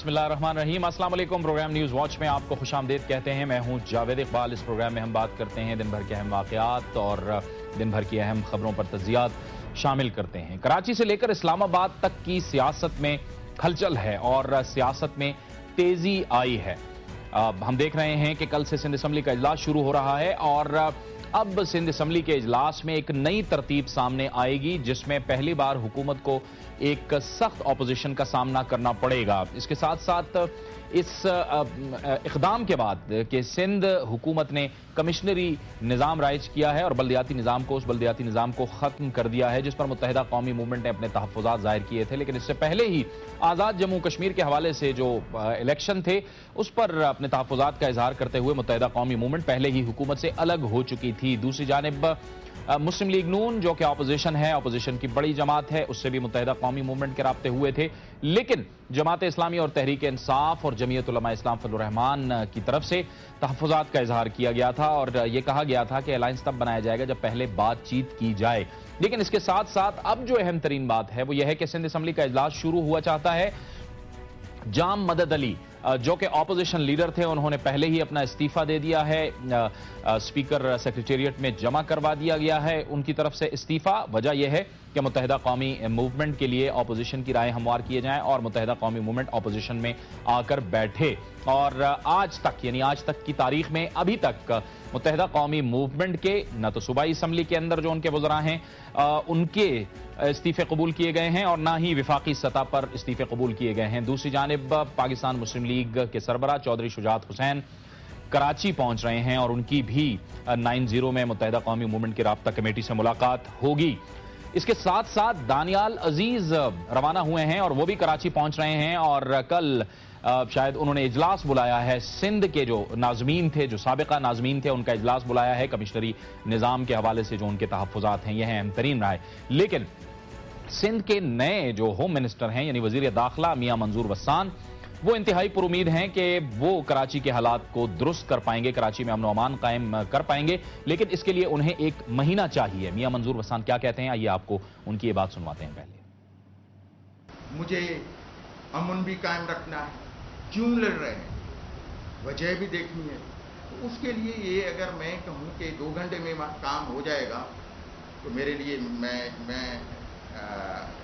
बिस्मिल्लाहिर्रहमानिर्रहीम। अस्सलाम वालेकुम। प्रोग्राम न्यूज़ वॉच में आपको खुशामदीद कहते हैं। मैं हूं जावेद इकबाल। इस प्रोग्राम में हम बात करते हैं दिन भर के अहम वाक़यात और दिन भर की अहम खबरों पर तज्ज़ियात शामिल करते हैं। कराची से लेकर इस्लामाबाद तक की सियासत में हलचल है और सियासत में तेज़ी आई है। हम देख रहे हैं कि कल से सिंध असम्बली का इजलास शुरू हो रहा है और अब सिंध असम्बली के इजलास में एक नई तरतीब सामने आएगी जिसमें पहली बार हुकूमत को एक सख्त ऑपोजिशन का सामना करना पड़ेगा। इसके साथ साथ इस इक़दाम के बाद कि सिंध हुकूमत ने कमिश्नरी निज़ाम राइज किया है और बल्दियाती निज़ाम को ख़त्म कर दिया है जिस पर मुत्तहिदा कौमी मूवमेंट ने अपने तहफ़्फ़ुज़ात ज़ाहिर किए थे, लेकिन इससे पहले ही आज़ाद जम्मू कश्मीर के हवाले से जो इलेक्शन थे उस पर अपने तहफ़्फ़ुज़ात का इजहार करते हुए मुत्तहिदा कौमी मूवमेंट पहले ही हुकूमत से अलग हो चुकी थी। दूसरी जानिब मुस्लिम लीग नून जो कि अपोजिशन है, अपोजिशन की बड़ी जमात है, उससे भी मुत्तहिदा कौमी मूवमेंट के राब्ते हुए थे, लेकिन जमात इस्लामी और तहरीक इंसाफ और जमीयत उलमा इस्लाम फजलुर रहमान की तरफ से तहफ़्फ़ुज़ात का इजहार किया गया था और यह कहा गया था कि अलायंस तब बनाया जाएगा जब पहले बातचीत की जाए। लेकिन इसके साथ साथ अब जो अहम तरीन बात है वो यह है कि सिंध असम्बली का इजलास शुरू हुआ चाहता है। जाम मदद अली जो कि ऑपोजिशन लीडर थे उन्होंने पहले ही अपना इस्तीफा दे दिया है। स्पीकर सेक्रेटेरिएट में जमा करवा दिया गया है उनकी तरफ से इस्तीफा। वजह यह है कि मुत्तहिदा कौमी मूवमेंट के लिए ऑपोजिशन की राय हमवार किए जाएं और मुत्तहिदा कौमी मूवमेंट ऑपोजिशन में आकर बैठे। और आज तक यानी आज तक की तारीख में अभी तक मुत्तहिदा कौमी मूवमेंट के न तो सूबाई असम्बली के अंदर जो उनके वज़रा हैं उनके इस्तीफे कबूल किए गए हैं और ना ही विफाकी सतह पर इस्तीफे कबूल किए गए हैं। दूसरी जानिब पाकिस्तान मुस्लिम लीग के सरबराह चौधरी शुजात हुसैन कराची पहुंच रहे हैं और उनकी भी 90 में मुत्तहिदा कौमी मूवमेंट की राब्ता कमेटी से मुलाकात होगी। इसके साथ साथ दानियाल अजीज रवाना हुए हैं और वो भी कराची पहुंच रहे हैं और कल शायद उन्होंने इजलास बुलाया है। सिंध के जो नाज़मीन थे, जो साबिका नाज़मीन थे, उनका इजलास बुलाया है कमिश्नरी निज़ाम के हवाले से जो उनके तहफ़्फ़ुज़ात हैं। यह है अहम तरीन राय। लेकिन सिंध के नए जो होम मिनिस्टर हैं यानी वज़ीर दाखिला मियां मंजूर वस्सान, वो इंतहाई पुरुमीद हैं कि वो कराची के हालात को दुरुस्त कर पाएंगे, कराची में अमन व अमान कायम कर पाएंगे, लेकिन इसके लिए उन्हें एक महीना चाहिए। मियां मंजूर वस्सान क्या कहते हैं, आइए आपको उनकी ये बात सुनवाते हैं। पहले मुझे अमन भी कायम रखना है, क्यों लड़ रहे हैं वजह भी देखनी है। तो उसके लिए ये अगर मैं कहूँ कि 2 घंटे में काम हो जाएगा तो मेरे लिए मैं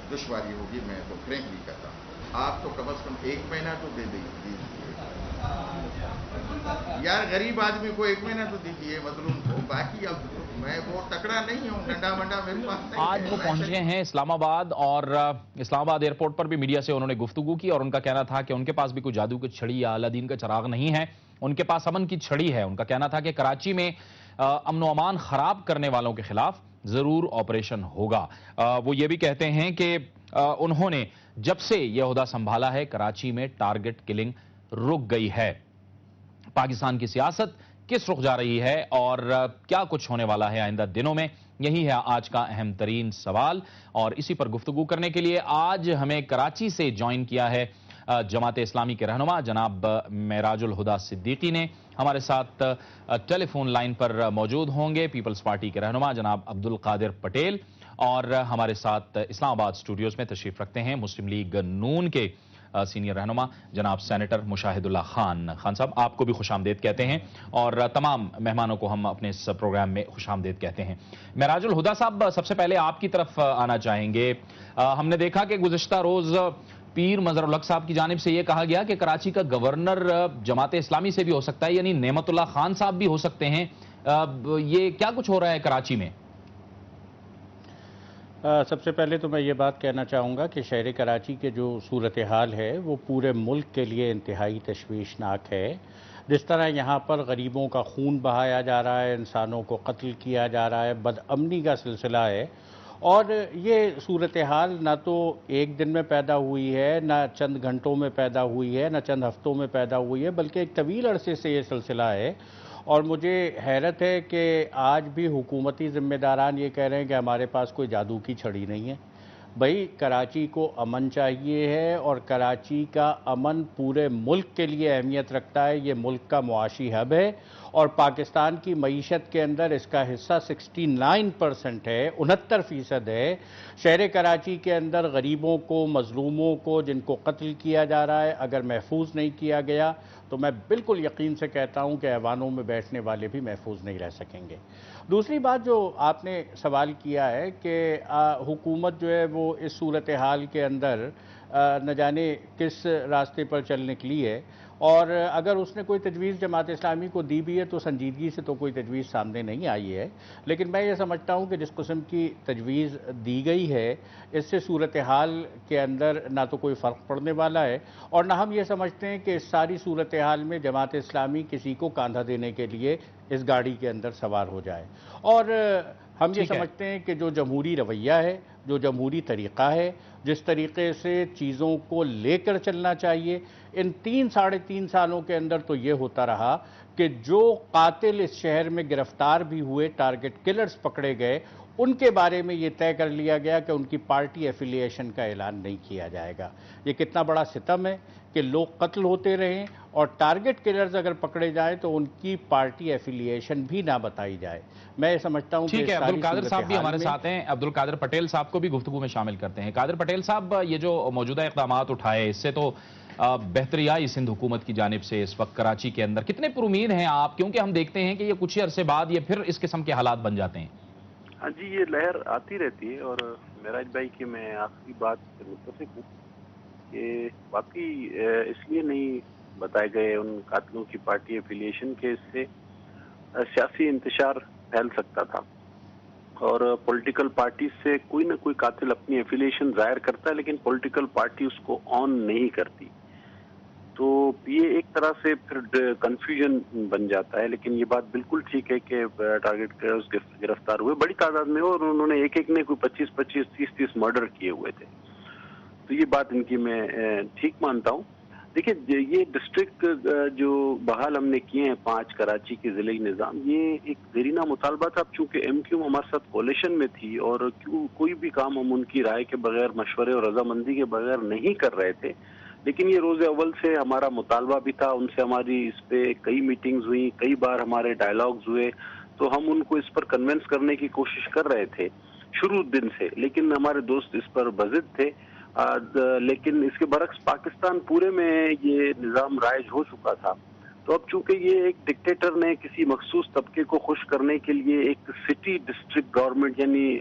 दुश्वारी होगी। मैं तो फ्रेंकली कहता हूँ आप तो कम से कम 1 महीना तो दे दीजिए यार, गरीब आदमी को 1 महीना तो दीजिए मजलूम को। बाकी अब मैं वो तकड़ा नहीं हूँ, डंडा वंडा मेरे पास नहीं। आज वो पहुंचे हैं इस्लामाबाद और इस्लामाबाद एयरपोर्ट पर भी मीडिया से उन्होंने गुफ्तगू की और उनका कहना था कि उनके पास भी कोई जादू की छड़ी या अलादीन का चिराग नहीं है, उनके पास अमन की छड़ी है। उनका कहना था कि कराची में अमन व अमान खराब करने वालों के खिलाफ जरूर ऑपरेशन होगा। वो ये भी कहते हैं कि उन्होंने जब से यह ओहदा संभाला है कराची में टारगेट किलिंग रुक गई है। पाकिस्तान की सियासत किस रुख जा रही है और क्या कुछ होने वाला है आइंदा दिनों में, यही है आज का अहम तरीन सवाल। और इसी पर गुफ्तगू करने के लिए आज हमें कराची से ज्वाइन किया है जमात इस्लामी के रहनुमा जनाब मेराजुल हुदा सिद्दीकी ने। हमारे साथ टेलीफोन लाइन पर मौजूद होंगे पीपल्स पार्टी के रहनुमा जनाब अब्दुल कादिर पटेल और हमारे साथ इस्लामाबाद स्टूडियोज में तशरीफ रखते हैं मुस्लिम लीग नून के सीनियर रहनुमा जनाब सेनेटर मुशाहिदुल्लाह खान। खान साहब, आपको भी खुशामदीद कहते हैं और तमाम मेहमानों को हम अपने इस प्रोग्राम में खुशामदीद कहते हैं। मेराजुल हुदा साहब, सबसे पहले आपकी तरफ आना चाहेंगे। हमने देखा कि गुज़िश्ता रोज पीर मजहरुल हक साहब की जानिब से यह कहा गया कि कराची का गवर्नर जमात इस्लामी से भी हो सकता है, यानी नेमतुल्लाह खान साहब भी हो सकते हैं। ये क्या कुछ हो रहा है कराची में? सबसे पहले तो मैं ये बात कहना चाहूँगा कि शहर कराची के जो सूरत हाल है वो पूरे मुल्क के लिए इंतहाई तशवीशनाक है। जिस तरह यहाँ पर गरीबों का खून बहाया जा रहा है, इंसानों को कत्ल किया जा रहा है, बदअमनी का सिलसिला है। और ये सूरत हाल ना तो एक दिन में पैदा हुई है, ना चंद घंटों में पैदा हुई है, ना चंद हफ्तों में पैदा हुई है, बल्कि एक तवील अरसे से ये सिलसिला है। और मुझे हैरत है कि आज भी हुकूमती ज़िम्मेदारान ये कह रहे हैं कि हमारे पास कोई जादू की छड़ी नहीं है। भाई कराची को अमन चाहिए है और कराची का अमन पूरे मुल्क के लिए अहमियत रखता है। ये मुल्क का मुआशी हब है और पाकिस्तान की मईशत के अंदर इसका हिस्सा 69% है, 69% है। शहर कराची के अंदर गरीबों को, मजलूमों को, जिनको कत्ल किया जा रहा है, अगर महफूज नहीं किया गया तो मैं बिल्कुल यकीन से कहता हूं कि ऐवानों में बैठने वाले भी महफूज नहीं रह सकेंगे। दूसरी बात जो आपने सवाल किया है कि हुकूमत जो है वो इस सूरत हाल के अंदर न जाने किस रास्ते पर चल निकली है, और अगर उसने कोई तजवीज़ जमात इस्लामी को दी भी है तो संजीदगी से तो कोई तजवीज़ सामने नहीं आई है। लेकिन मैं ये समझता हूँ कि जिस किस्म की तजवीज़ दी गई है इससे सूरत हाल के अंदर ना तो कोई फ़र्क पड़ने वाला है, और ना हम ये समझते हैं कि इस सारी सूरत हाल में जमात इस्लामी किसी को कांधा देने के लिए इस गाड़ी के अंदर सवार हो जाए। और हम ये समझते हैं कि जो जमहूरी रवैया है, जो जमहूरी तरीक़ा है, जिस तरीक़े से चीज़ों को लेकर चलना चाहिए, इन 3-3.5 सालों के अंदर तो ये होता रहा कि जो कातिल इस शहर में गिरफ्तार भी हुए, टारगेट किलर्स पकड़े गए, उनके बारे में ये तय कर लिया गया कि उनकी पार्टी एफिलिएशन का ऐलान नहीं किया जाएगा। ये कितना बड़ा सितम है कि लोग कत्ल होते रहें और टारगेट किलर्स अगर पकड़े जाएं तो उनकी पार्टी एफिलिएशन भी ना बताई जाए। मैं ये समझता हूं कि ठीक है, अब्दुल कादिर साहब भी हमारे साथ हैं। अब्दुल कादिर पटेल साहब को भी गुफ्तगू में शामिल करते हैं। कादिर पटेल साहब, ये जो मौजूदा इक़दामात उठाए इससे तो बेहतरी आई सिंध हुकूमत की जानिब से इस वक्त कराची के अंदर, कितने पुरुमीद हैं आप? क्योंकि हम देखते हैं कि ये कुछ ही अरसे बाद ये फिर इस किस्म के हालात बन जाते हैं। हाँ जी, ये लहर आती रहती है और मेराज भाई की मैं आखिरी बात से मुत्तफिक हूँ कि वाकई इसलिए नहीं बताए गए उन कातिलों की पार्टी एफिलिएशन के, इससे सियासी इंतशार फैल सकता था और पॉलिटिकल पार्टी से कोई ना कोई कातिल अपनी एफिलिएशन जाहिर करता है लेकिन पॉलिटिकल पार्टी उसको ऑन नहीं करती, तो ये एक तरह से फिर कंफ्यूजन बन जाता है। लेकिन ये बात बिल्कुल ठीक है कि टारगेट किलर्स गिरफ्तार हुए बड़ी तादाद में और उन्होंने एक एक ने कोई 25-25, 30-30 मर्डर किए हुए थे, तो ये बात इनकी मैं ठीक मानता हूँ। देखिए, ये डिस्ट्रिक्ट जो बहाल हमने किए हैं 5 कराची के ज़िले निज़ाम, ये एक देरीना मुतालबा था। चूँकि MQ हमारे साथ कोalition में थी और क्यों कोई भी काम हम उनकी राय के बगैर, मशवरे और रजामंदी के बगैर नहीं कर रहे थे, लेकिन ये रोज़ अव्वल से हमारा मुतालबा भी था। उनसे हमारी इस पे कई मीटिंग्स हुई, कई बार हमारे डायलॉग्स हुए, तो हम उनको इस पर कन्विंस करने की कोशिश कर रहे थे शुरू दिन से, लेकिन हमारे दोस्त इस पर बज़िद थे। लेकिन इसके बरक्स पाकिस्तान पूरे में ये निज़ाम राइज हो चुका था। तो अब चूंकि ये एक डिक्टेटर ने किसी मखसूस तबके को खुश करने के लिए एक सिटी डिस्ट्रिक्ट गवर्नमेंट यानी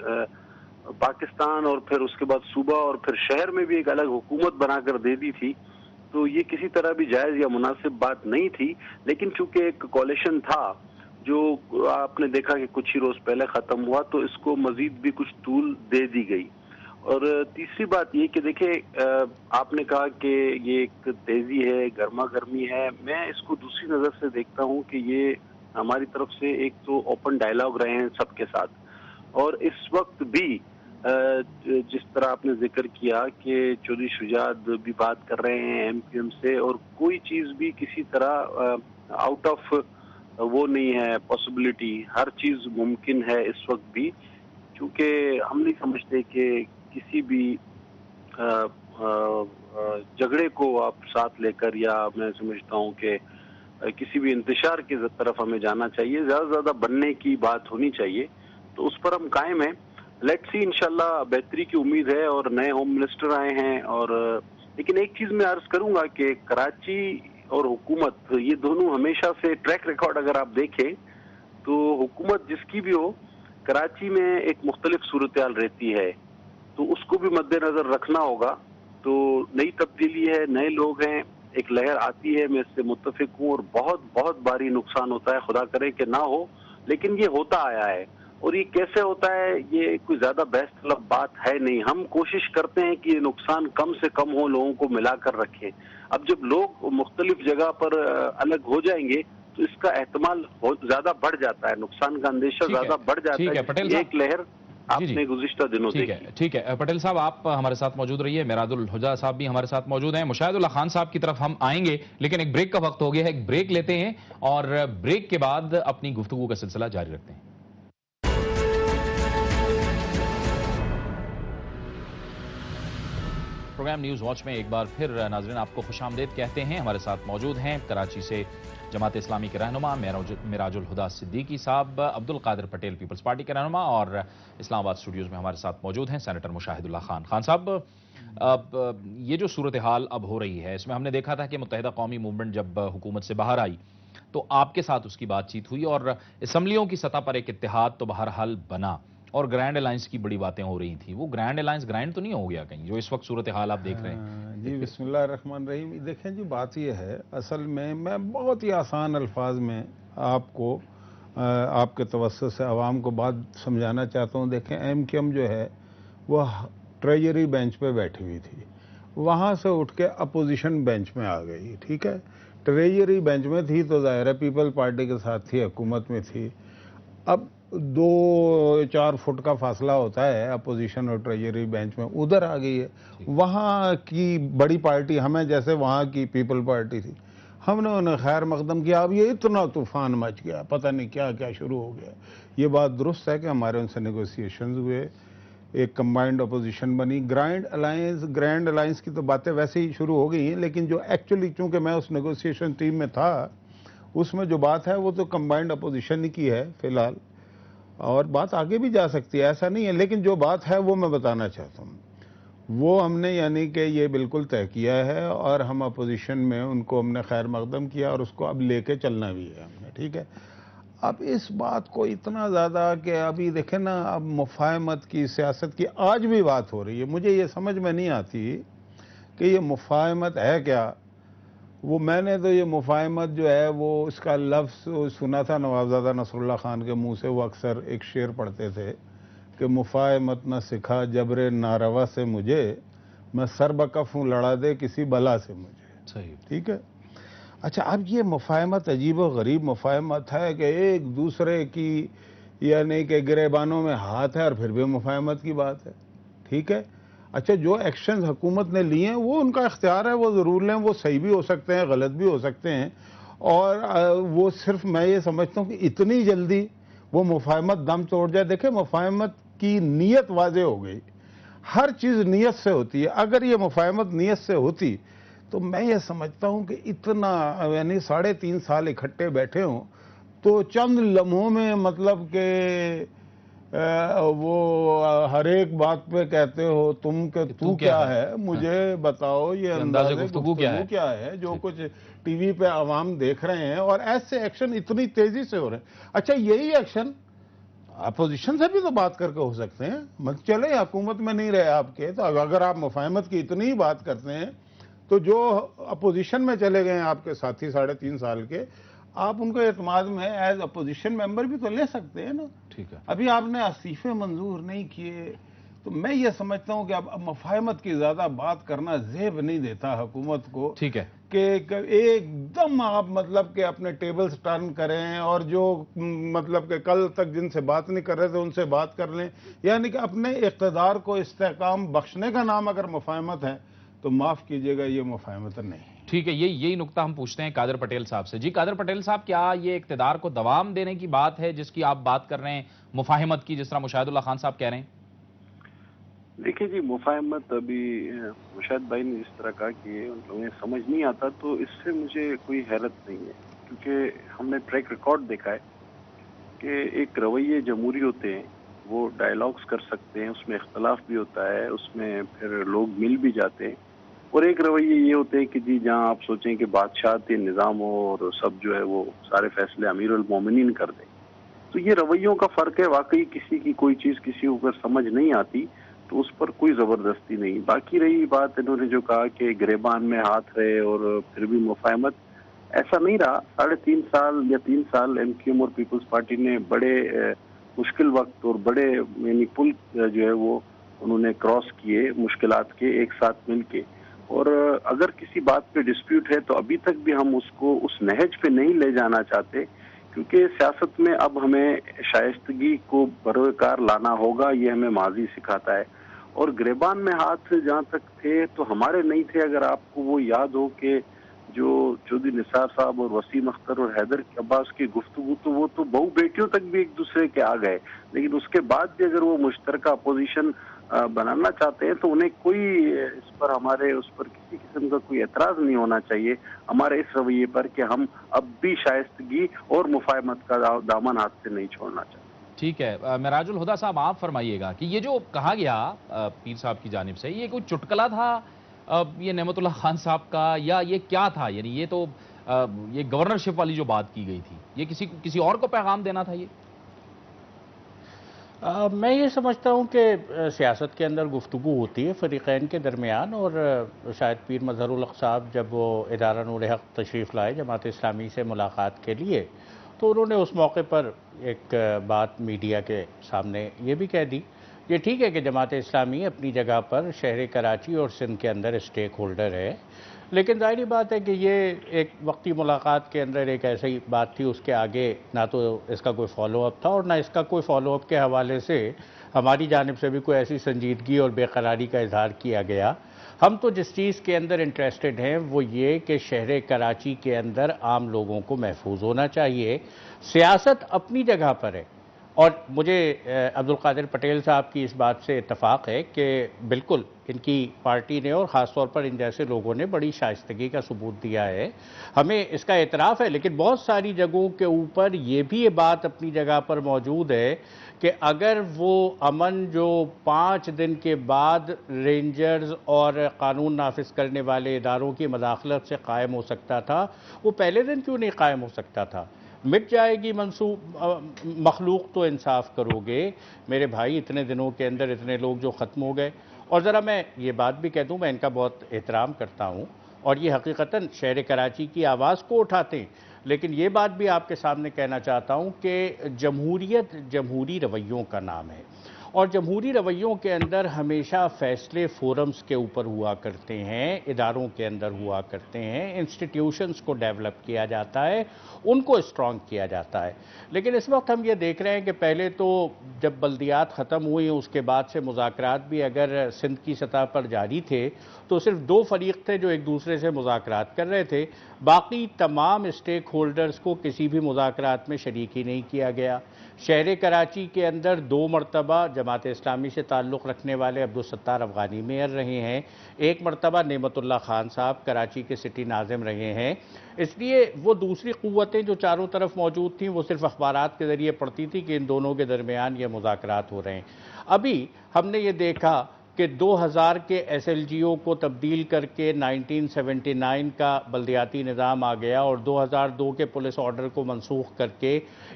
पाकिस्तान और फिर उसके बाद सूबा और फिर शहर में भी एक अलग हुकूमत बनाकर दे दी थी, तो ये किसी तरह भी जायज़ या मुनासिब बात नहीं थी। लेकिन चूंकि एक कोalition था जो आपने देखा कि कुछ ही रोज पहले खत्म हुआ, तो इसको मजीद भी कुछ टूल दे दी गई। और तीसरी बात ये कि देखिए, आपने कहा कि ये एक तेजी है, गर्मा गर्मी है, मैं इसको दूसरी नज़र से देखता हूँ कि ये हमारी तरफ से एक तो ओपन डायलॉग रहे हैं सबके साथ, और इस वक्त भी जिस तरह आपने जिक्र किया कि चौधरी शुजात भी बात कर रहे हैं MQM से, और कोई चीज़ भी किसी तरह आउट ऑफ वो नहीं है पॉसिबिलिटी, हर चीज़ मुमकिन है इस वक्त भी, क्योंकि हम नहीं समझते कि किसी भी झगड़े को आप साथ लेकर, या मैं समझता हूँ कि किसी भी इंतशार की तरफ हमें जाना चाहिए, ज़्यादा से ज़्यादा बनने की बात होनी चाहिए, तो उस पर हम कायम हैं। लेट्स सी, इंशाल्लाह बेहतरी की उम्मीद है और नए होम मिनिस्टर आए हैं। और लेकिन एक चीज़ मैं अर्ज़ करूँगा कि कराची और हुकूमत, ये दोनों हमेशा से ट्रैक रिकॉर्ड अगर आप देखें तो हुकूमत जिसकी भी हो, कराची में एक मुख्तलिफ सूरत हाल रहती है, तो उसको भी मद्देनजर रखना होगा। तो नई तब्दीली है, नए लोग हैं, एक लहर आती है, मैं इससे मुत्तफिक हूँ, और बहुत बहुत भारी नुकसान होता है, खुदा करे कि ना हो, लेकिन ये होता आया है। और ये कैसे होता है, ये कोई ज्यादा बहस तलब बात है नहीं। हम कोशिश करते हैं कि नुकसान कम से कम हो, लोगों को मिलाकर रखें। अब जब लोग मुख्तलिफ जगह पर अलग हो जाएंगे तो इसका एहतमाल ज्यादा बढ़ जाता है, नुकसान का अंदेशा ज्यादा बढ़ जाता है। पटेल एक लहर आपने गुज़िश्ता दिनों देखी। ठीक है पटेल साहब, आप हमारे साथ मौजूद रहिए। मिरादुल हुदा साहब भी हमारे साथ मौजूद हैं। मुशाहिदुल्लाह खान साहब की तरफ हम आएंगे, लेकिन एक ब्रेक का वक्त हो गया है। एक ब्रेक लेते हैं और ब्रेक के बाद अपनी गुफ्तगू का सिलसिला जारी रखते हैं। प्रोग्राम न्यूज़ वॉच में एक बार फिर नाज़रीन आपको खुशामदीद कहते हैं। हमारे साथ मौजूद हैं कराची से जमात इस्लामी के रहनुमा मिराजुल हुदा सिद्दीकी साहब, अब्दुल कादिर पटेल पीपल्स पार्टी के रहनुमा, और इस्लामाबाद स्टूडियोज़ में हमारे साथ मौजूद हैं सेनेटर मुशाहिदुल्लाह खान। खान साहब, अब ये जो सूरत हाल अब हो रही है, इसमें हमने देखा था कि मुत्तहिदा कौमी मूवमेंट जब हुकूमत से बाहर आई तो आपके साथ उसकी बातचीत हुई और असम्बलियों की सतह पर एक इत्तेहाद तो बहरहाल बना और ग्रैंड अलायंस की बड़ी बातें हो रही थी। वो ग्रैंड अलायंस ग्रैंड तो नहीं हो गया कहीं, जो इस वक्त सूरत हाल आप देख रहे हैं? जी, बिस्मिल्लाह रहमान रहीम। देखें जी, बात ये है, असल में मैं बहुत ही आसान अल्फाज में आपको आपके तवज्जुह से आवाम को बात समझाना चाहता हूँ। देखें, MQM जो है वह ट्रेजरी बेंच पे बैठी हुई थी, वहाँ से उठ के अपोजिशन बेंच में आ गई। ठीक है, ट्रेजरी बेंच में थी तो ज़ाहिर है पीपल पार्टी के साथ थी, हुकूमत में थी। अब 2-4 फुट का फासला होता है अपोजिशन और ट्रेजरी बेंच में, उधर आ गई है। वहाँ की बड़ी पार्टी हमें जैसे वहाँ की पीपल पार्टी थी, हमने उन्हें खैर मकदम किया। अब ये इतना तूफान मच गया, पता नहीं क्या क्या शुरू हो गया। ये बात दुरुस्त है कि हमारे उनसे नेगोशिएशंस हुए, एक कंबाइंड अपोजिशन बनी। ग्रैंड अलायंस की तो बातें वैसे ही शुरू हो गई हैं, लेकिन जो एक्चुअली, चूंकि मैं उस नेगोशिएशन टीम में था, उसमें जो बात है वो तो कंबाइंड अपोजिशन ही की है फिलहाल, और बात आगे भी जा सकती है, ऐसा नहीं है। लेकिन जो बात है वो मैं बताना चाहता हूँ, वो हमने यानी कि ये बिल्कुल तय किया है और हम अपोजिशन में उनको हमने खैर मकदम किया और उसको अब लेके चलना भी है हमने। ठीक है, अब इस बात को इतना ज़्यादा कि अभी देखें ना, अब मुफाहमत की, सियासत की आज भी बात हो रही है। मुझे ये समझ में नहीं आती कि ये मुफाहमत है क्या। वो मैंने तो ये मुफाहमत जो है वो इसका लफ्ज़ सुना था नवाबजादा नसरुल्लाह खान के मुंह से। वो अक्सर एक शेर पढ़ते थे कि मुफाहमत न सिखा जबरे नारवा से मुझे, मैं सर बकफ हूँ लड़ा दे किसी बला से मुझे। सही, ठीक है। अच्छा, अब ये मुफाहमत अजीब व गरीब मुफाहमत है कि एक दूसरे की यानी कि गिरेबानों में हाथ है और फिर भी मुफाहमत की बात है। ठीक है। अच्छा, जो एक्शन हुकूमत ने लिए हैं वो उनका इख्तियार है, वो ज़रूर लें, वो सही भी हो सकते हैं, गलत भी हो सकते हैं। और वो सिर्फ मैं ये समझता हूँ कि इतनी जल्दी वो मुफाहमत दम तोड़ जाए। देखें, मुफाहमत की नीयत वाज़े हो गई, हर चीज़ नीयत से होती है। अगर ये मुफाहमत नीयत से होती तो मैं ये समझता हूँ कि इतना यानी 3.5 साल इकट्ठे बैठे हों तो चंद लम्हों में मतलब कि वो हर एक बात पे कहते हो तुम के तू क्या है, मुझे बताओ ये अंदाज़े गुफ्तगू क्या है जो कुछ टीवी पे आवाम देख रहे हैं, और ऐसे एक्शन इतनी तेजी से हो रहे हैं। अच्छा, यही एक्शन अपोजिशन से भी तो बात करके हो सकते हैं। मत चले, हुकूमत में नहीं रहे आपके, तो अगर आप मुफाहमत की इतनी ही बात करते हैं तो जो अपोजिशन में चले गए हैं आपके साथी 3.5 साल के, आप उनको एतमाद में एज अपोजिशन मेंबर भी तो ले सकते हैं ना। ठीक है। अभी आपने इस्तीफे मंजूर नहीं किए, तो मैं ये समझता हूं कि अब मुफाहमत की ज्यादा बात करना जेब नहीं देता हुकूमत को। ठीक है कि एकदम आप मतलब कि अपने टेबल्स टर्न करें और जो मतलब कि कल तक जिनसे बात नहीं कर रहे थे उनसे बात कर लें, यानी कि अपने इक़्तिदार को इस्तेहकाम बख्शने का नाम अगर मुफाहमत है तो माफ़ कीजिएगा, ये मुफाहमत नहीं। ठीक है, यही नुक्ता हम पूछते हैं कादिर पटेल साहब से। जी कादिर पटेल साहब, क्या ये इक़्तिदार को दवाम देने की बात है जिसकी आप बात कर रहे हैं, मुफाहमत की, जिस तरह मुशाहिदुल्लाह खान साहब कह रहे हैं? देखिए जी, मुफाहमत अभी मुशाहिद भाई ने जिस तरह कहा कि उन्हें समझ नहीं आता, तो इससे मुझे कोई हैरत नहीं है, क्योंकि हमने ट्रैक रिकॉर्ड देखा है कि एक रवैये जमहूरी होते हैं, वो डायलॉग्स कर सकते हैं, उसमें इख्तलाफ भी होता है, उसमें फिर लोग मिल भी जाते हैं। और एक रवैये ये होते हैं कि जी जहाँ आप सोचें कि बादशाहती निज़ाम हो और सब जो है वो सारे फैसले अमीरुल मोमिनीन कर दें। तो ये रवैयों का फ़र्क है। वाकई किसी की कोई चीज़ किसी को अगर समझ नहीं आती तो उस पर कोई ज़बरदस्ती नहीं। बाकी रही बात इन्होंने जो कहा कि गिरेबान में हाथ रहे और फिर भी मुफाहमत, ऐसा नहीं रहा। 3.5 साल या 3 साल MQM और पीपल्स पार्टी ने बड़े मुश्किल वक्त और बड़े यानी पुल जो है वो उन्होंने क्रॉस किए मुश्किलात के, एक साथ मिल के। और अगर किसी बात पे डिस्प्यूट है तो अभी तक भी हम उसको उस नहज पे नहीं ले जाना चाहते, क्योंकि सियासत में अब हमें शाइस्तगी को बरोकार लाना होगा, ये हमें माजी सिखाता है। और गिरेबान में हाथ जहाँ तक थे तो हमारे नहीं थे। अगर आपको वो याद हो कि जो चौधरी निसार साहब और वसीम अख्तर और हैदर अब्बास की गुफ्तगू, तो वो तो बहू बेटियों तक भी एक दूसरे के आ गए, लेकिन उसके बाद भी अगर वो मुश्तरका अपोजिशन बनाना चाहते हैं तो उन्हें कोई इस पर उस पर किसी किस्म का कोई एतराज नहीं होना चाहिए हमारे इस रवैये पर कि हम अब भी शाइस्तगी और मुफाहमत का दामन हाथ से नहीं छोड़ना चाहते। ठीक है, मेराजुल हुदा साहब, आप फरमाइएगा कि ये जो कहा गया पीर साहब की जानिब से, ये कोई चुटकुला था ये नेमतुल्लाह खान साहब का, या ये क्या था? यानी ये तो ये गवर्नरशिप वाली जो बात की गई थी, ये किसी और को पैगाम देना था ये? मैं ये समझता हूँ कि सियासत के अंदर गुफ्तगू होती है फरीक़ैन के दरमियान, और शायद पीर मज़हरुल हक़ साहब जब वो इदारा नूर हक़ तशरीफ़ लाए जमात इस्लामी से मुलाकात के लिए, तो उन्होंने उस मौके पर एक बात मीडिया के सामने ये भी कह दी। ये ठीक है कि जमात इस्लामी अपनी जगह पर शहर कराची और सिंध के अंदर स्टेक होल्डर है, लेकिन ज़ाहिरी बात है कि ये एक वक्ती मुलाकात के अंदर एक ऐसी बात थी, उसके आगे ना तो इसका कोई फॉलो अप था और ना इसका कोई फॉलो अप के हवाले से हमारी जानिब से भी कोई ऐसी संजीदगी और बेकरारी का इजहार किया गया। हम तो जिस चीज़ के अंदर इंटरेस्टेड हैं वो ये कि शहर कराची के अंदर आम लोगों को महफूज होना चाहिए। सियासत अपनी जगह पर है, और मुझे अब्दुल कादिर पटेल साहब की इस बात से इत्तफाक है कि बिल्कुल इनकी पार्टी ने और ख़ास तौर पर इन जैसे लोगों ने बड़ी शाइस्तगी का सबूत दिया है, हमें इसका एतराफ़ है। लेकिन बहुत सारी जगहों के ऊपर ये भी ये बात अपनी जगह पर मौजूद है कि अगर वो अमन जो 5 दिन के बाद रेंजर्स और कानून नाफिज करने वाले इदारों की मदाखलत से कायम हो सकता था, वो पहले दिन क्यों नहीं कायम हो सकता था? मिट जाएगी मखलूक तो इंसाफ करोगे मेरे भाई, इतने दिनों के अंदर इतने लोग जो ख़त्म हो गए। और ज़रा मैं ये बात भी कह दूँ, मैं इनका बहुत एहतराम करता हूँ और ये हकीकतन शहर कराची की आवाज़ को उठाते हैं, लेकिन ये बात भी आपके सामने कहना चाहता हूँ कि जमहूरियत जमहूरी रवैयों का नाम है, और जमहूरी रवैयों के अंदर हमेशा फ़ैसले फोरम्स के ऊपर हुआ करते हैं, इदारों के अंदर हुआ करते हैं, इंस्टीट्यूशंस को डेवलप किया जाता है, उनको स्ट्रॉन्ग किया जाता है। लेकिन इस वक्त हम ये देख रहे हैं कि पहले तो जब बल्दियात ख़त्म हुई उसके बाद से मुज़ाकरात भी अगर सिंध की सतह पर जारी थे तो सिर्फ 2 फरीक थे जो एक दूसरे से मुज़ाकरात कर रहे थे, बाकी तमाम स्टेक होल्डर्स को किसी भी मुज़ाकरात में शरीक ही नहीं किया गया। शहर कराची के अंदर 2 मरतबा जमात इस्लामी से ताल्लुक़ रखने वाले अब्दुल सत्तार अफ़गानी मेयर रहे हैं, 1 मरतबा नेमतुल्लाह खान साहब कराची के सिटी नाज़िम रहे हैं। इसलिए वो दूसरी क़ुव्वतें जो चारों तरफ मौजूद थीं वो सिर्फ अखबारात के ज़रिए पढ़ती थी कि इन दोनों के दरमियान ये मुज़ाकरात हो रहे हैं। अभी हमने ये देखा कि 2000 के SLGO को तब्दील करके 1979 का बल्दियाती निज़ाम आ गया और 2002 के पुलिस ऑर्डर को मनसूख करके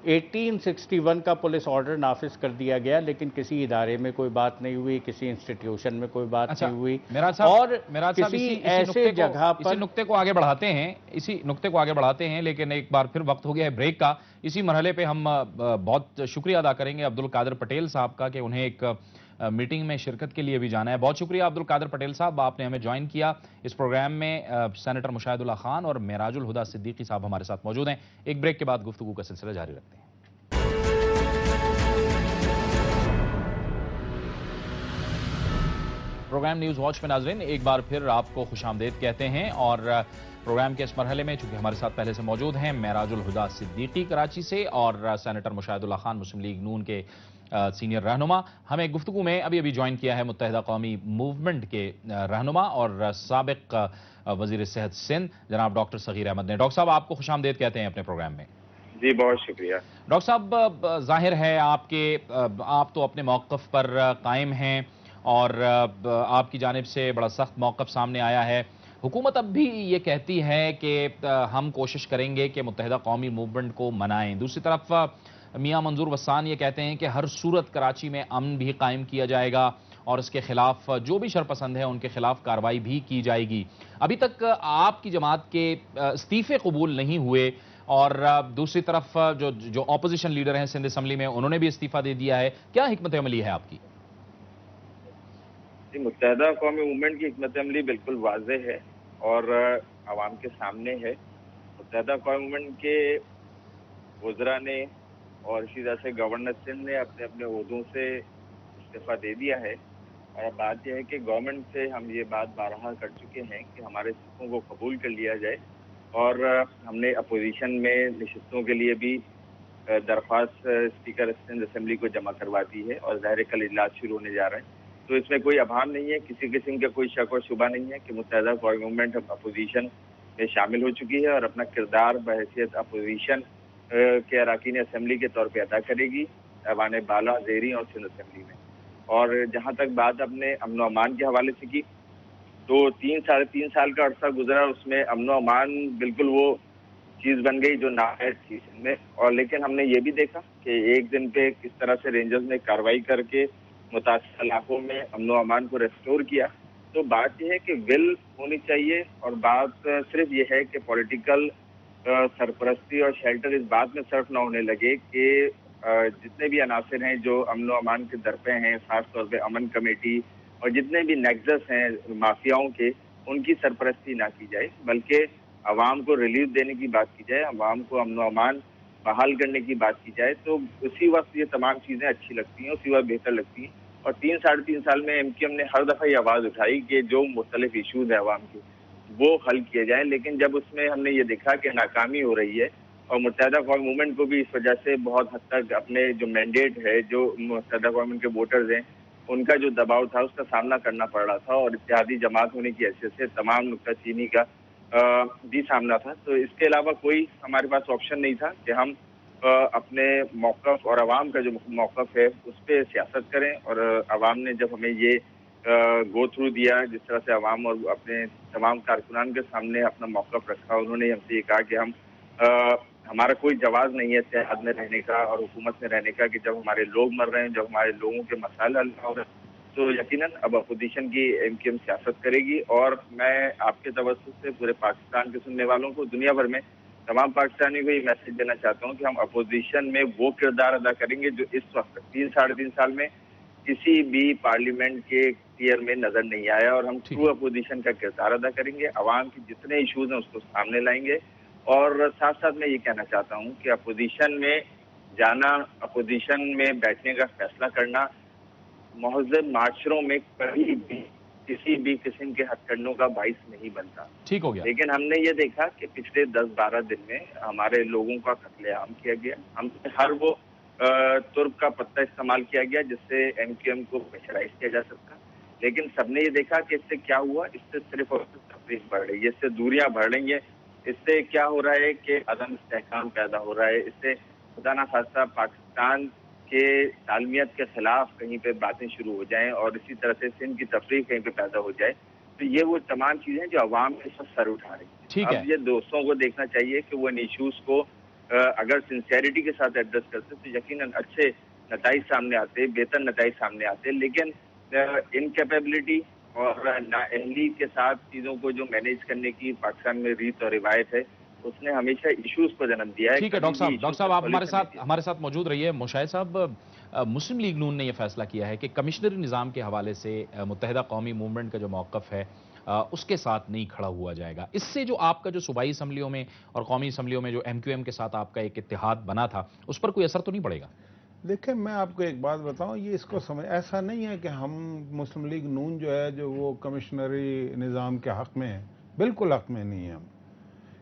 1861 का पुलिस ऑर्डर नाफिज कर दिया गया, लेकिन किसी इदारे में कोई बात नहीं हुई, किसी इंस्टीट्यूशन में कोई बात नहीं हुई। और किसी ऐसे जगह पर इसी नुक्ते को आगे बढ़ाते हैं, लेकिन एक बार फिर वक्त हो गया है ब्रेक का। इसी मरहले पे हम बहुत शुक्रिया अदा करेंगे अब्दुल कादिर पटेल साहब का कि उन्हें एक मीटिंग में शिरकत के लिए भी जाना है। बहुत शुक्रिया अब्दुल कादिर पटेल साहब, आपने हमें ज्वाइन किया इस प्रोग्राम में। सेनेटर मुशाहिदुल्लाह खान और मेराजुल हुदा सिद्दीकी साहब हमारे साथ मौजूद हैं। एक ब्रेक के बाद गुफ्तगू का सिलसिला जारी रखते हैं। प्रोग्राम न्यूज़ वॉच में नाज़रीन एक बार फिर आपको खुशामदीद कहते हैं, और प्रोग्राम के इस मरहले में चूंकि हमारे साथ पहले से मौजूद हैं मेराजुल हुदा सिद्दीकी कराची से और सेनेटर मुशाहिदुल्लाह खान मुस्लिम लीग नून के सीनियर रहनुमा, हमें गुफ्तगू में अभी ज्वाइन किया है मुत्तहिदा कौमी मूवमेंट के रहनुमा और साबिक वजीर सेहत सिंध जनाब डॉक्टर सगीर अहमद ने। डॉक्टर साहब, आपको खुशामदीद कहते हैं अपने प्रोग्राम में। जी बहुत शुक्रिया। डॉक्टर साहब, जाहिर है आप तो अपने मौक़िफ़ पर कायम हैं और आपकी जानिब से बड़ा सख्त मौक़िफ़ सामने आया है। हुकूमत अब भी ये कहती है कि हम कोशिश करेंगे कि मुत्तहिदा कौमी मूवमेंट को मनाएं। दूसरी तरफ मियां मंजूर वसान ये कहते हैं कि हर सूरत कराची में अमन भी कायम किया जाएगा और इसके खिलाफ जो भी शरपसंद है उनके खिलाफ कार्रवाई भी की जाएगी। अभी तक आपकी जमात के इस्तीफे कबूल नहीं हुए और दूसरी तरफ जो ऑपोजिशन लीडर हैं सिंध असम्बली में उन्होंने भी इस्तीफा दे दिया है। क्या हिकमत अमली है आपकी? मुत्तहिदा कौमी मूवमेंट की हिकमत अमली बिल्कुल वाज़ेह है और आवाम के सामने है। मुत्तहिदा कौमी मूवमेंट के वज़रा ने और इसी तरह से गवर्नर सिंध ने अपने अपने ओहदों से इस्तीफा दे दिया है। और बात यह है कि गवर्नमेंट से हम ये बात बारहा कर चुके हैं कि हमारे इस्तीफों को कबूल कर लिया जाए और हमने अपोजिशन में नशिस्तों के लिए भी दरख्वास्त स्पीकर सिंध असम्बली को जमा करवा दी है और ज़ाहिर कल इजलास शुरू होने जा रहे हैं। تو اس میں کوئی ابہام نہیں ہے, کسی قسم کا کوئی شک و شبہ نہیں ہے کہ متحدہ قومی موومنٹ اپوزیشن میں شامل ہو چکی ہے اور اپنا کردار بحیثیت اپوزیشن کے اراکین اسمبلی کے طور پہ ادا کرے گی ایوان بالا, زیریں اور سندھ اسمبلی میں. اور جہاں تک بات اپنے امن و امان کے حوالے سے کی, تو 3 سال کا عرصہ گزرا, اس میں امن و امان بالکل وہ چیز بن گئی جو ناقص تھی سندھ میں. اور لیکن ہم نے یہ بھی دیکھا کہ ایک دن پہ کس طرح سے رینجرز نے کارروائی کر کے متاثرہ علاقوں میں امن و امان کو ریسٹور کیا. تو بات یہ ہے کہ ول ہونی چاہیے, اور بات صرف یہ ہے کہ پولیٹیکل سرپرستی اور شیلٹر اس بات میں صرف نہ ہونے لگے کہ جتنے بھی عناصر ہیں جو امن و امان کے درپے ہیں, خاص طور پہ امن کمیٹی اور جتنے بھی نیکسس ہیں مافیاؤں کے, ان کی سرپرستی نہ کی جائے, بلکہ عوام کو ریلیف دینے کی بات کی جائے, عوام کو امن و امان بحال کرنے کی بات کی جائے. تو اسی وقت یہ تمام چیزیں اچھی لگتی ہیں, اسی وقت بہتر لگتی ہیں. اور 3-3.5 سال میں ایم کیو ایم نے ہر دفعہ یہ آواز اٹھائی کہ جو مختلف ایشوز ہیں عوام کے وہ حل کیے جائیں, لیکن جب اس میں ہم نے یہ دیکھا کہ ناکامی ہو رہی ہے, اور متحدہ قومی موومنٹ کو بھی اس وجہ سے بہت حد تک اپنے جو مینڈیٹ ہے, جو متحدہ قومی موومنٹ کے ووٹرز ہیں, ان کا جو دباؤ تھا اس کا سامنا کرنا پڑ رہا تھا, اور اتحادی جماعت ہونے کی حیثیت سے تمام نکتہ چینی کا بھی سامنا تھا. تو اس کے علاوہ کوئی ہمارے پاس آپشن نہیں تھا کہ ہم اپنے موقف اور عوام کا جو موقف ہے اس پہ سیاست کریں. اور عوام نے جب ہمیں یہ گو تھرو دیا, جس طرح سے عوام اور اپنے تمام کارکنان کے سامنے اپنا موقف رکھا, انہوں نے ہم سے یہ کہا کہ ہمارا کوئی جواز نہیں ہے اتحاد میں رہنے کا اور حکومت میں رہنے کا, کہ جب ہمارے لوگ مر رہے ہیں, جب ہمارے لوگوں کے مسائل حل ہو رہے ہیں, تو یقیناً اب اپوزیشن کی ایم کیو ایم سیاست کرے گی. اور میں آپ کے توسط سے پورے پاکستان کے سننے والوں کو, دنیا بھر میں تمام پاکستانیوں کو یہ میسج دینا چاہتا ہوں کہ ہم اپوزیشن میں وہ کردار ادا کریں گے جو اس وقت 3-3.5 سال میں کسی بھی پارلیمنٹ کے ایئر میں نظر نہیں آیا, اور ہم ٹرو اپوزیشن کا کردار ادا کریں گے. عوام کے جتنے ایشوز ہیں اس کو سامنے لائیں گے. اور ساتھ ساتھ میں یہ کہنا چاہتا ہوں کہ اپوزیشن میں جانا, اپوزیشن میں بیٹھنے کا فیصلہ کرنا مہذب معاشروں میں کبھی بھی کسی بھی قسم کے ہتھ کنڈوں کا باعث نہیں بنتا. ٹھیک ہو گیا. لیکن ہم نے یہ دیکھا کہ پچھلے 10-12 دن میں ہمارے لوگوں کا قتل عام کیا گیا. ہم سے ہر وہ ترک کا پتہ استعمال کیا گیا جس سے ایم کیو ایم کو پریشرائز کیا جا سکتا. لیکن سب نے یہ دیکھا کہ اس سے کیا ہوا, اس سے صرف اور صرف تفریق بڑھ رہی ہے, اس سے دوریاں بڑھ رہی ہیں. اس سے کیا ہو رہا ہے کہ عدم استحکام پیدا ہو رہا ہے. اس سے خدا نخواستہ پاکستان کے سالمیت کے خلاف کہیں پہ باتیں شروع ہو جائیں, اور اسی طرح سے سندھ کی تفریق کہیں پہ پیدا ہو جائے. تو یہ وہ تمام چیزیں جو عوام کے ساتھ سر اٹھا رہی ہیں. اب یہ دوستوں کو دیکھنا چاہیے کہ وہ ان ایشوز کو اگر سنسیئرٹی کے ساتھ ایڈریس کرتے تو یقیناً اچھے نتائج سامنے آتے, بہتر نتائج سامنے آتے. لیکن انکیپیبلٹی اور نااہلی کے ساتھ چیزوں کو جو مینیج کرنے کی پاکستان میں ریت اور روایت ہے, اس نے ہمیشہ ایشوز کو جنم دیا ہے. ٹھیک ہے ڈاکٹر صاحب آپ ہمارے ساتھ موجود رہیے. مشاہد صاحب, مسلم لیگ نون نے یہ فیصلہ کیا ہے کہ کمشنری نظام کے حوالے سے متحدہ قومی موومنٹ کا جو موقف ہے اس کے ساتھ نہیں کھڑا ہوا جائے گا. اس سے جو آپ کا جو صوبائی اسمبلیوں میں اور قومی اسمبلیوں میں جو ایم کیو ایم کے ساتھ آپ کا ایک اتحاد بنا تھا, اس پر کوئی اثر تو نہیں پڑے گا؟ دیکھیں, میں آپ کو ایک بات بتاؤں, یہ اس کو ایسا نہیں ہے کہ ہم مسلم لیگ نون جو ہے جو وہ کمشنری نظام کے حق میں ہے. بالکل حق میں نہیں ہے ہم,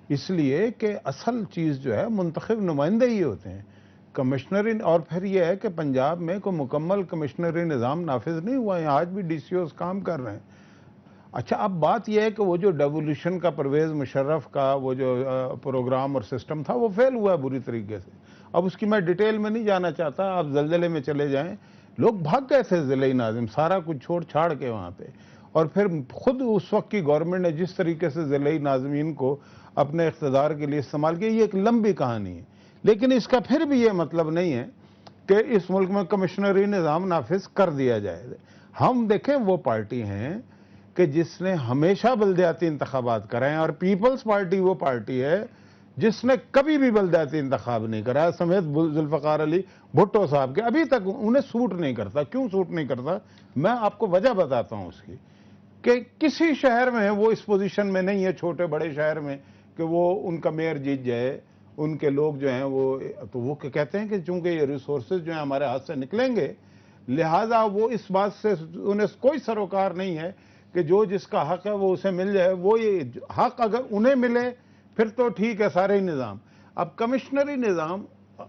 اس لیے کہ اصل چیز جو ہے منتخب نمائندے ہی ہوتے ہیں کمشنری. اور پھر یہ ہے کہ پنجاب میں کوئی مکمل کمشنری نظام نافذ نہیں ہوا ہے, آج بھی ڈی سی اوز کام کر رہے ہیں. اچھا, اب بات یہ ہے کہ وہ جو ڈیولیوشن کا پرویز مشرف کا وہ جو پروگرام اور سسٹم تھا وہ فیل ہوا ہے بری طریقے سے. اب اس کی میں ڈیٹیل میں نہیں جانا چاہتا, آپ زلزلے میں چلے جائیں, لوگ بھاگ گئے تھے ضلعی ناظم سارا کچھ چھوڑ چھاڑ کے وہاں پہ. اور پھر خود اس وقت کی گورنمنٹ نے جس طریقے سے ضلعی ناظمین کو اپنے اقتدار کے لیے استعمال کیا, یہ ایک لمبی کہانی ہے. لیکن اس کا پھر بھی یہ مطلب نہیں ہے کہ اس ملک میں کمشنری نظام نافذ کر دیا جائے. ہم دیکھیں وہ پارٹی ہیں کہ جس نے ہمیشہ بلدیاتی انتخابات کرائے, اور پیپلز پارٹی وہ پارٹی ہے جس نے کبھی بھی بلدیاتی انتخاب نہیں کرایا, سمیت ذوالفقار علی بھٹو صاحب کے. ابھی تک انہیں سوٹ نہیں کرتا. کیوں سوٹ نہیں کرتا, میں آپ کو وجہ بتاتا ہوں اس کی, کہ کسی شہر میں وہ اس پوزیشن میں نہیں ہے, چھوٹے بڑے شہر میں, کہ وہ ان کا میئر جیت جائے, ان کے لوگ جو ہیں وہ کہتے ہیں کہ چونکہ یہ ریسورسز جو ہیں ہمارے ہاتھ سے نکلیں گے, لہٰذا وہ اس بات سے انہیں کوئی سروکار نہیں ہے کہ جو جس کا حق ہے وہ اسے مل جائے. وہ یہ حق اگر انہیں ملے پھر تو ٹھیک ہے سارے نظام. اب کمشنری نظام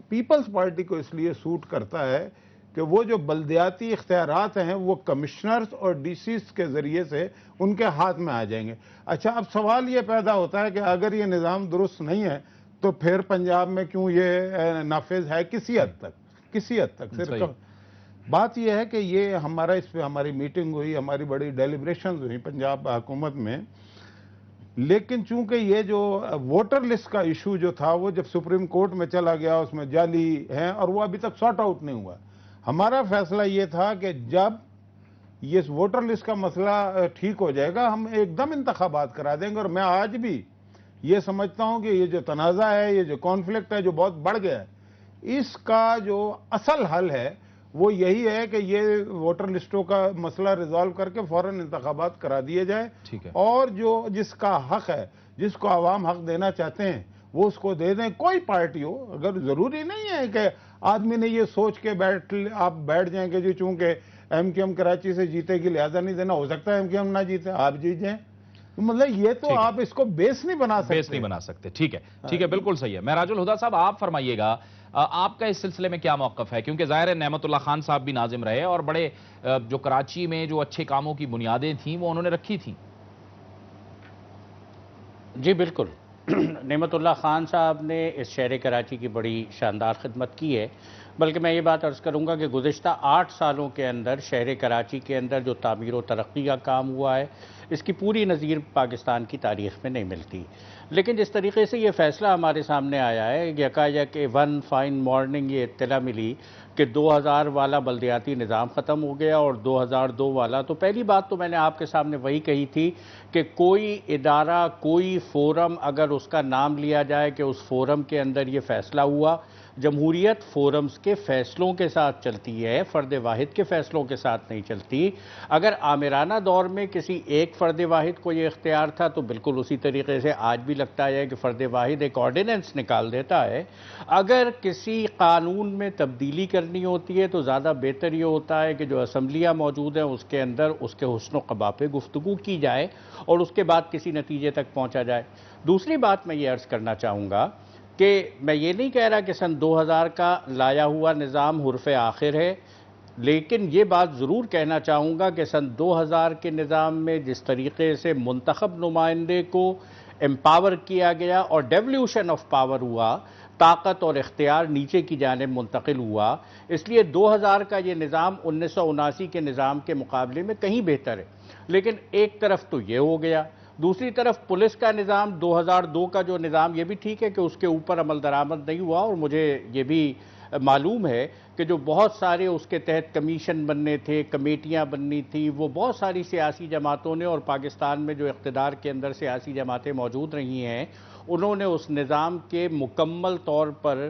پیپلز پارٹی کو اس لیے سوٹ کرتا ہے کہ وہ جو بلدیاتی اختیارات ہیں وہ کمشنرز اور ڈی سیز کے ذریعے سے ان کے ہاتھ میں آ جائیں گے۔ اچھا، اب سوال یہ پیدا ہوتا ہے کہ اگر یہ نظام درست نہیں ہے تو پھر پنجاب میں کیوں یہ نافذ ہے؟ کسی حد تک صرف بات یہ ہے کہ یہ اس پہ ہماری میٹنگ ہوئی، ہماری بڑی ڈیلیبریشنز ہوئی پنجاب حکومت میں، لیکن چونکہ یہ جو ووٹر لسٹ کا ایشو جو تھا وہ جب سپریم کورٹ میں چلا گیا، اس میں جعلی ہیں اور وہ ابھی تک سارٹ آؤٹ نہیں ہوا۔ ہمارا فیصلہ یہ تھا کہ جب یہ ووٹر لسٹ کا مسئلہ ٹھیک ہو جائے گا ہم ایک دم انتخابات کرا دیں گے، اور میں آج بھی یہ سمجھتا ہوں کہ یہ جو تنازع ہے، یہ جو کانفلکٹ ہے جو بہت بڑھ گیا ہے، اس کا جو اصل حل ہے وہ یہی ہے کہ یہ ووٹر لسٹوں کا مسئلہ ریزالو کر کے فوراً انتخابات کرا دیے جائے، اور جس کا حق ہے، جس کو عوام حق دینا چاہتے ہیں وہ اس کو دے دیں، کوئی پارٹی ہو۔ اگر ضروری نہیں ہے کہ آدمی نے یہ سوچ کے آپ بیٹھ جائیں کہ چونکہ ایم کیو ایم کراچی سے جیتے گی لہذا نہیں دینا، ہو سکتا ہے ایم کیو ایم نہ جیتے، آپ جیت جائیں، مطلب یہ تو آپ اس کو بیس نہیں بنا سکتے۔ ٹھیک ہے، بالکل صحیح ہے۔ معراج الہدیٰ صاحب، آپ فرمائیے گا آپ کا اس سلسلے میں کیا موقف ہے؟ کیونکہ ظاہر ہے نعمت اللہ خان صاحب بھی ناظم رہے اور بڑے جو کراچی میں جو اچھے کاموں کی بنیادیں تھیں وہ انہوں نے رکھی تھیں۔ جی بالکل، نعمت اللہ خان صاحب نے اس شہر کراچی کی بڑی شاندار خدمت کی ہے، بلکہ میں یہ بات عرض کروں گا کہ گزشتہ 8 سالوں کے اندر شہر کراچی کے اندر جو تعمیر و ترقی کا کام ہوا ہے اس کی پوری نظیر پاکستان کی تاریخ میں نہیں ملتی۔ لیکن جس طریقے سے یہ فیصلہ ہمارے سامنے آیا ہے، یکایک ون فائن مارننگ یہ اطلاع ملی کہ 2000 والا بلدیاتی نظام ختم ہو گیا اور 2002 والا، تو پہلی بات تو میں نے آپ کے سامنے وہی کہی تھی کہ کوئی ادارہ، کوئی فورم اگر اس کا نام لیا جائے کہ اس فورم کے اندر یہ فیصلہ ہوا، جمہوریت فورمز کے فیصلوں کے ساتھ چلتی ہے، فرد واحد کے فیصلوں کے ساتھ نہیں چلتی۔ اگر آمرانہ دور میں کسی ایک فرد واحد کو یہ اختیار تھا تو بالکل اسی طریقے سے آج بھی لگتا ہے کہ فرد واحد ایک آرڈیننس نکال دیتا ہے۔ اگر کسی قانون میں تبدیلی کرنی ہوتی ہے تو زیادہ بہتر یہ ہوتا ہے کہ جو اسمبلیاں موجود ہیں اس کے اندر اس کے حسن و قبا پہ گفتگو کی جائے اور اس کے بعد کسی نتیجے تک پہنچا جائے۔ دوسری بات میں یہ عرض کرنا چاہوں گا کہ میں یہ نہیں کہہ رہا کہ سن 2000 کا لایا ہوا نظام حرف آخر ہے، لیکن یہ بات ضرور کہنا چاہوں گا کہ سن 2000 کے نظام میں جس طریقے سے منتخب نمائندے کو امپاور کیا گیا اور ڈیولیوشن آف پاور ہوا، طاقت اور اختیار نیچے کی جانب منتقل ہوا، اس لیے 2000 کا یہ نظام 1979 کے نظام کے مقابلے میں کہیں بہتر ہے۔ لیکن ایک طرف تو یہ ہو گیا، دوسری طرف پولیس کا نظام 2002 کا جو نظام، یہ بھی ٹھیک ہے کہ اس کے اوپر عمل درآمد نہیں ہوا، اور مجھے یہ بھی معلوم ہے کہ جو بہت سارے اس کے تحت کمیشن بننے تھے، کمیٹیاں بننی تھی، وہ بہت ساری سیاسی جماعتوں نے اور پاکستان میں جو اقتدار کے اندر سیاسی جماعتیں موجود رہی ہیں انہوں نے اس نظام کے مکمل طور پر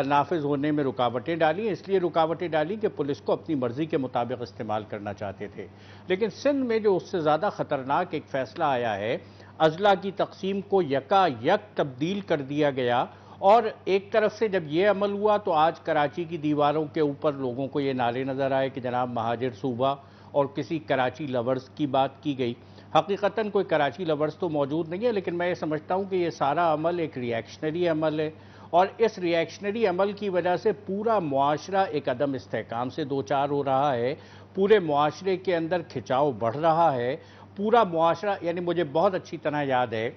نافذ ہونے میں رکاوٹیں ڈالی، اس لیے رکاوٹیں ڈالی کہ پولیس کو اپنی مرضی کے مطابق استعمال کرنا چاہتے تھے۔ لیکن سندھ میں جو اس سے زیادہ خطرناک ایک فیصلہ آیا ہے، اضلاع کی تقسیم کو یکا یک تبدیل کر دیا گیا، اور ایک طرف سے جب یہ عمل ہوا تو آج کراچی کی دیواروں کے اوپر لوگوں کو یہ نعرے نظر آئے کہ جناب مہاجر صوبہ، اور کسی کراچی لورز کی بات کی گئی۔ حقیقتاً کوئی کراچی لورز تو موجود نہیں ہے، لیکن میں یہ سمجھتا ہوں کہ یہ سارا عمل ایک ریئیکشنری عمل ہے، اور اس ریئیکشنری عمل کی وجہ سے پورا معاشرہ ایک عدم استحکام سے دوچار ہو رہا ہے، پورے معاشرے کے اندر کھچاؤ بڑھ رہا ہے، پورا معاشرہ، یعنی مجھے بہت اچھی طرح یاد ہے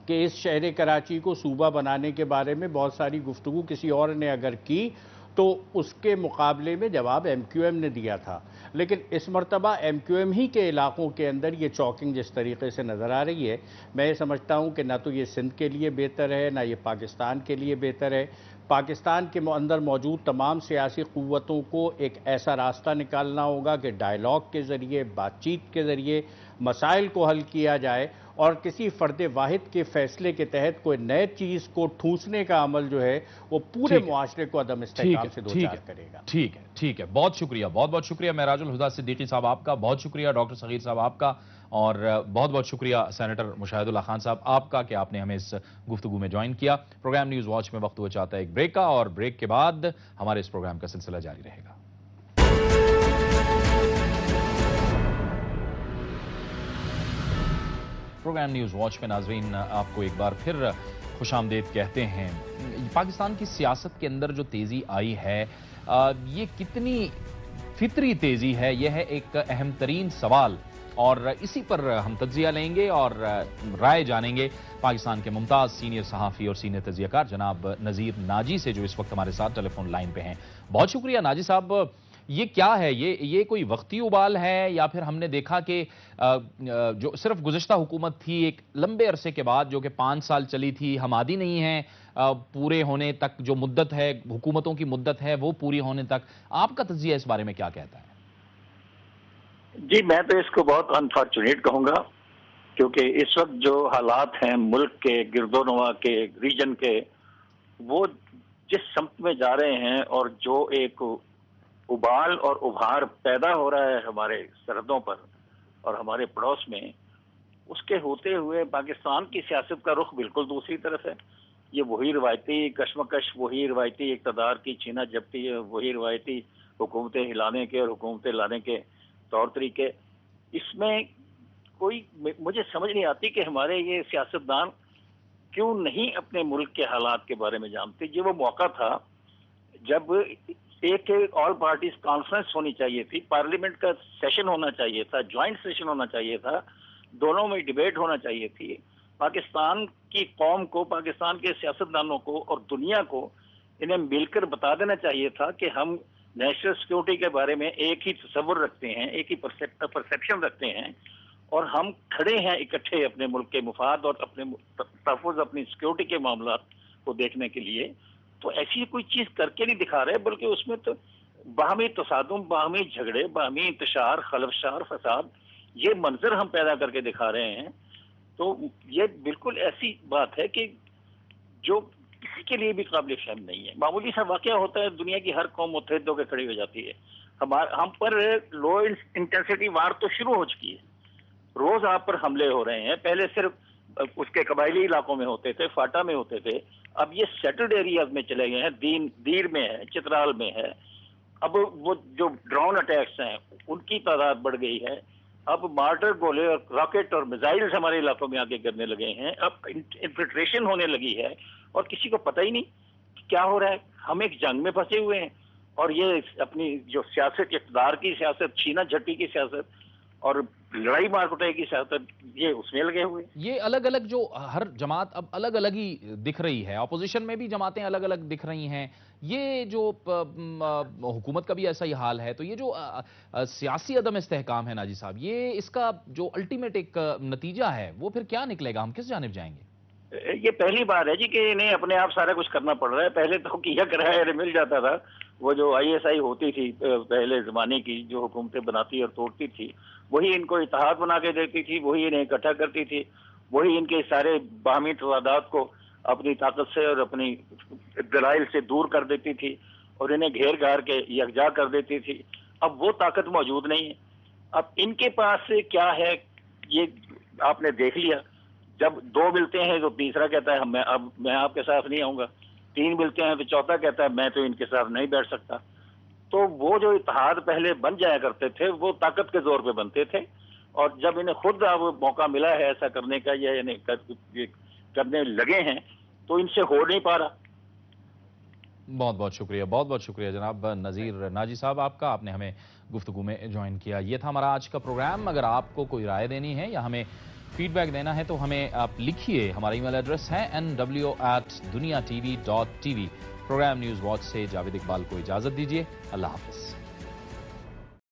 کہ اس شہر کراچی کو صوبہ بنانے کے بارے میں بہت ساری گفتگو کسی اور نے اگر کی تو اس کے مقابلے میں جواب ایم کیو ایم نے دیا تھا، لیکن اس مرتبہ ایم کیو ایم ہی کے علاقوں کے اندر یہ چوکنگ جس طریقے سے نظر آ رہی ہے، میں یہ سمجھتا ہوں کہ نہ تو یہ سندھ کے لیے بہتر ہے نہ یہ پاکستان کے لیے بہتر ہے۔ پاکستان کے اندر موجود تمام سیاسی قوتوں کو ایک ایسا راستہ نکالنا ہوگا کہ ڈائیلاگ کے ذریعے، بات چیت کے ذریعے مسائل کو حل کیا جائے، اور کسی فرد واحد کے فیصلے کے تحت کوئی نئے چیز کو ٹھوسنے کا عمل جو ہے وہ پورے معاشرے کو عدم استحکام سے دوچار کرے گا۔ ٹھیک ہے، بہت شکریہ معراج الہدیٰ صدیقی صاحب آپ کا، بہت شکریہ ڈاکٹر صغیر صاحب آپ کا، اور بہت شکریہ سینیٹر مشاہد اللہ خان صاحب آپ کا کہ آپ نے ہمیں اس گفتگو میں جوائن کیا۔ پروگرام نیوز واچ میں وقت ہوا چاہتا ہے ایک بریک کا، اور بریک کے بعد ہمارے اس پروگرام کا سلسلہ جاری رہے گا۔ پروگرام نیوز واچ میں ناظرین آپ کو ایک بار پھر خوش آمدید کہتے ہیں۔ پاکستان کی سیاست کے اندر جو تیزی آئی ہے یہ کتنی فطری تیزی ہے، یہ ہے ایک اہم ترین سوال، اور اسی پر ہم تجزیہ لیں گے اور رائے جانیں گے پاکستان کے ممتاز سینئر صحافی اور سینئر تجزیہ کار جناب نذیر ناجی سے، جو اس وقت ہمارے ساتھ ٹیلی فون لائن پہ ہیں۔ بہت شکریہ ناجی صاحب۔ یہ کیا ہے، یہ کوئی وقتی ابال ہے یا پھر ہم نے دیکھا کہ جو صرف گزشتہ حکومت تھی ایک لمبے عرصے کے بعد جو کہ 5 سال چلی تھی، ہم عادی نہیں ہیں پورے ہونے تک، جو مدت ہے حکومتوں کی مدت ہے وہ پوری ہونے تک، آپ کا تجزیہ اس بارے میں کیا کہتا ہے؟ جی میں تو اس کو بہت انفارچونیٹ کہوں گا، کیونکہ اس وقت جو حالات ہیں ملک کے گرد و نواح کے ریجن کے، وہ جس سمت میں جا رہے ہیں اور جو ایک ابال اور ابھار پیدا ہو رہا ہے ہمارے سرحدوں پر اور ہمارے پڑوس میں، اس کے ہوتے ہوئے پاکستان کی سیاست کا رخ بالکل دوسری طرف ہے۔ یہ وہی روایتی کشمکش، وہی روایتی اقتدار کی چھینا جھپٹی، وہی روایتی حکومتیں ہلانے کے اور حکومتیں لانے کے طور طریقے، اس میں کوئی مجھے سمجھ نہیں آتی کہ ہمارے یہ سیاستدان کیوں نہیں اپنے ملک کے حالات کے بارے میں جانتے۔ یہ وہ موقع تھا جب ایک آل پارٹیز کانفرنس ہونی چاہیے تھی، پارلیمنٹ کا سیشن ہونا چاہیے تھا، جوائنٹ سیشن ہونا چاہیے تھا، دونوں میں ڈیبیٹ ہونا چاہیے تھی، پاکستان کی قوم کو، پاکستان کے سیاستدانوں کو اور دنیا کو انہیں مل کر بتا دینا چاہیے تھا کہ ہم نیشنل سیکورٹی کے بارے میں ایک ہی تصور رکھتے ہیں، ایک ہی پرسیپشن رکھتے ہیں، اور ہم کھڑے ہیں اکٹھے اپنے ملک کے مفاد اور اپنے تحفظ، اپنی سیکورٹی کے معاملات کو دیکھنے کے لیے۔ تو ایسی کوئی چیز کر کے نہیں دکھا رہے، بلکہ اس میں تو باہمی تصادم، باہمی جھگڑے، باہمی انتشار، خلفشار، فساد، یہ منظر ہم پیدا کر کے دکھا رہے ہیں۔ تو یہ بالکل ایسی بات ہے کہ جو کسی کے لیے بھی قابل فہم نہیں ہے۔ معمولی سا واقعہ ہوتا ہے، دنیا کی ہر قوم متحد ہو کے کھڑی ہو جاتی ہے۔ ہم پر لو انٹینسٹی وار تو شروع ہو چکی ہے، روز آپ پر حملے ہو رہے ہیں۔ پہلے صرف اس کے قبائلی علاقوں میں ہوتے تھے، فاٹا میں ہوتے تھے، اب یہ سیٹلڈ ایریاز میں چلے گئے ہیں، دیر میں ہے، چترال میں ہے۔ اب وہ جو ڈرون اٹیکس ہیں ان کی تعداد بڑھ گئی ہے، اب مارٹر گولے اور راکٹ اور میزائلز ہمارے علاقوں میں آگے کرنے لگے ہیں، اب انفلٹریشن ہونے لگی ہے اور کسی کو پتہ ہی نہیں کیا ہو رہا ہے۔ ہم ایک جنگ میں پھنسے ہوئے ہیں، اور یہ اپنی جو سیاست، اقتدار کی سیاست، چھینا جھپٹی کی سیاست اور لڑائی مار کٹائی کی سیاست، یہ اس میں لگے ہوئے۔ یہ الگ الگ جو ہر جماعت اب الگ الگ ہی دکھ رہی ہے، اپوزیشن میں بھی جماعتیں الگ الگ دکھ رہی ہیں، یہ جو حکومت کا بھی ایسا ہی حال ہے، تو یہ جو سیاسی عدم استحکام ہے ناجی صاحب، یہ اس کا جو الٹیمیٹ ایک نتیجہ ہے وہ پھر کیا نکلے گا؟ ہم کس جانب جائیں گے؟ یہ پہلی بار ہے جی کہ انہیں اپنے آپ سارا کچھ کرنا پڑ رہا ہے۔ پہلے تو کیا کرایہ مل جاتا تھا، وہ جو آئی ایس آئی ہوتی تھی پہلے زمانے کی، جو حکومتیں بناتی اور توڑتی تھی، وہی ان کو اتحاد بنا کے دیتی تھی، وہی انہیں اکٹھا کرتی تھی، وہی ان کے سارے باہمی تضادات کو اپنی طاقت سے اور اپنی دلائل سے دور کر دیتی تھی اور انہیں گھیر گھار کے یکجا کر دیتی تھی۔ اب وہ طاقت موجود نہیں ہے۔ اب ان کے پاس کیا ہے یہ آپ نے دیکھ لیا، جب 2 ملتے ہیں تو تیسرا کہتا ہے میں آپ کے ساتھ نہیں آؤں گا، 3 ملتے ہیں تو چوتھا کہتا ہے میں تو ان کے ساتھ نہیں بیٹھ سکتا۔ تو وہ جو اتحاد پہلے بن جایا کرتے تھے وہ طاقت کے زور پہ بنتے تھے، اور جب انہیں خود اب موقع ملا ہے ایسا کرنے کا یا انہیں کرنے لگے ہیں تو ان سے ہو نہیں پا رہا۔ بہت بہت شکریہ جناب نذیر ناجی صاحب آپ کا، آپ نے ہمیں گفتگو میں جوائن کیا۔ یہ تھا ہمارا آج کا پروگرام۔ اگر آپ کو کوئی رائے دینی ہے یا ہمیں فیڈ بیک دینا ہے تو ہمیں آپ لکھیے، ہمارا ای میل ایڈریس ہے nw@duniatv.tv۔ پروگرام نیوز واچ سے جاوید اقبال کو اجازت دیجیے، اللہ حافظ۔